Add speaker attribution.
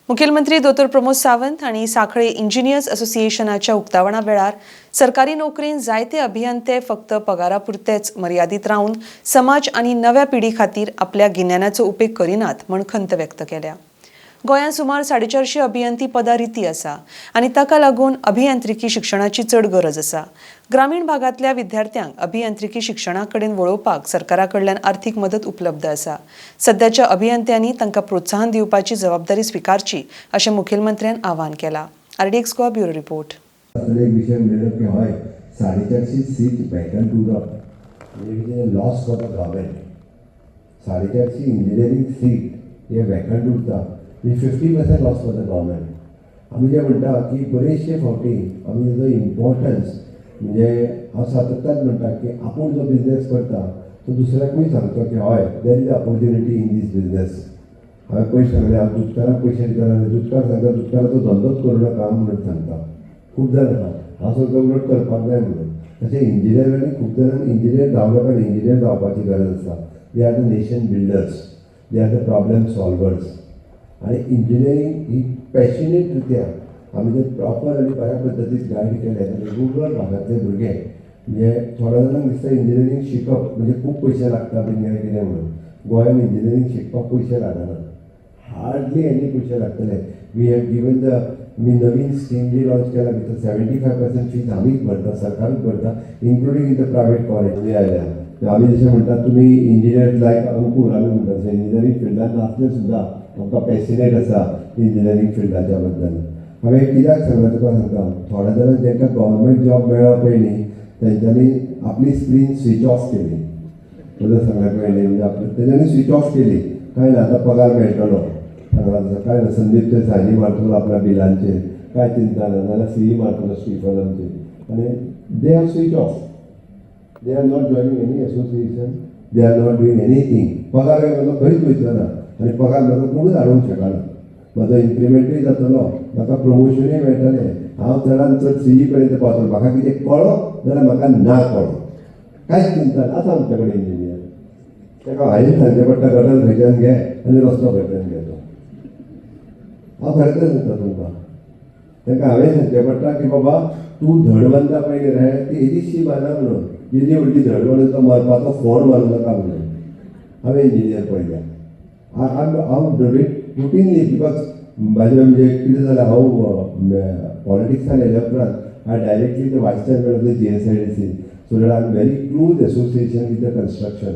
Speaker 1: मुखेलमंत्री दोतोर प्रमोद सावंत हांणी सांखळे इंजिनियर्स असोसिएशनाच्या उक्तावणा वेळार सरकारी नोकरीन जायते अभियंते फक्त पगारापुरतेच मर्यादित रावन समाज आनी नव्या पिढी खातीर आपल्या गिन्यानाचो उपेग करिनात म्हण खंत व्यक्त केल्या। गोंयांत सुमार 450 अभियंती पदां रिती आसा आनी ताका लागून अभियांत्रिकी शिक्षणाची चड गरज आसा। ग्रामीण भागांतल्या विद्यार्थ्यांक अभियांत्रिकी शिक्षणा कडेन वळोवपाक सरकारा कडल्यान आर्थीक मदत उपलब्ध आसा। सध्याच्या अभियंत्यांनी तांकां प्रोत्साहन दिवपाची जबाबदारी स्वीकारची अशें मुखेलमंत्र्यान आवाहन केलां। RDX Goa bureau report.
Speaker 2: विषय म्हणलो की हय 450 सीट वॅकंट उरप loss for the government. 450 engineering seat हे वॅकंट उरता 50% लॉस फॉर द गव्हर्मेंट। आमी जे म्हणटा की बरेचशे फावटी आमी जो इम्पॉर्टन्स म्हणजे हांव सातत्यान म्हणटा की आपूण जो बिझनेस करता तो दुसऱ्याकूय सांगतो की हय there is opportunity in this business. हांवें पयस सांगलें हांव दुधकाराक पयशे दिता आनी दुधकार सांगता दुधकाराचो धंदोच करूं नाका म्हणून सांगता। खूब जाण हांव सांगता उलट करपाक जाय म्हणून। तशें इंजिनियरांनी खूब जाणांक इंजिनियर जावं नाका इंजिनियर जावपाची गरज आसा। They are the nation builders, they are the problem solvers. आनी इंजिनियरींग ही पॅशनेट रित्या आमी जर प्रॉपर आनी बऱ्या पद्दतीन गायड केलें जाल्यार रुरल भागांतले भुरगे म्हणजे थोड्या जाणांक दिसता इंजिनियरींग शिकप म्हणजे खूब पयशे लागता बीन कितें म्हणून। गोंयांत इंजिनियरींग शिकपाक पयशे लागना, हार्डली एनी पयशे लागतले। वी हॅव गिवन द मी नवीन स्कीम जी लॉन्च केला भितर 75% फीज आमीच भरता, सरकारूच भरता, including in the private college आयल्या। आमी जशें म्हणटा तुमी इंजिनियर लायक अंकूर आमी म्हणटा तशें इंजिनियरींग फिल्डांत नासले सुद्दां आमकां पॅशनेट आसा इंजिनियरींग फिल्डाच्या बद्दल। हांवें कित्याक सांगलां तुका सांगता, थोड्या जाणांक तांकां गव्हर्मेंट जॉब मेळ्ळा पयलीं तेंच्यांनी आपली स्क्रीन स्विच ऑफ केली। बरोबर सांगल्यार पयलीं म्हणजे आपली तेंच्यांनी स्विच ऑफ केली, काय ना आतां पगार मेळटलो सांगला तसं काय ना। संदीप ते सायनी मारतलो आपल्या बिलांचेर, काय चिंता ना, नाल्यार सी मारतलो स्टीफन आमचे आनी they are switch off. They are not joining any association, they are not doing anything. पगार म्हाका खंयच वयचो ना आनी पगार म्हाका कोणूच हाडूंक शकना। म्हाजो इन्क्रिमेंटूय जातलो, म्हाका प्रमोशनूय मेळटलें, हांव चडांत चड CE पर्यंत पावतलो। म्हाका कितें कळो जाल्यार म्हाका ना कळो, कांयच चिंता ना। आसा आमचे कडेन इंजिनियर, ताका हांवें सांगचें पडटा गटर खंयच्यान घे आनी रस्तो खंयच्यान घे तो। हांव खरेंच सांगता तुमकां, ताका हांवें सांगचें पडटा की बाबा तूं धडवंता पयलीं रे ती एदिशी माना म्हणून, येदी व्हडली धडवण तो मरपाचो फोण मारूं नाका म्हणून। हांवें इंजिनियर पळयल्या, हांव रुटीनली बिकॉज म्हाजें म्हणजे कितें जालें हांव पॉलिटिक्सान येल्या उपरांत हांव डायरेक्टली द वायस chairman of the GSIDC, so that I am very close association with the construction.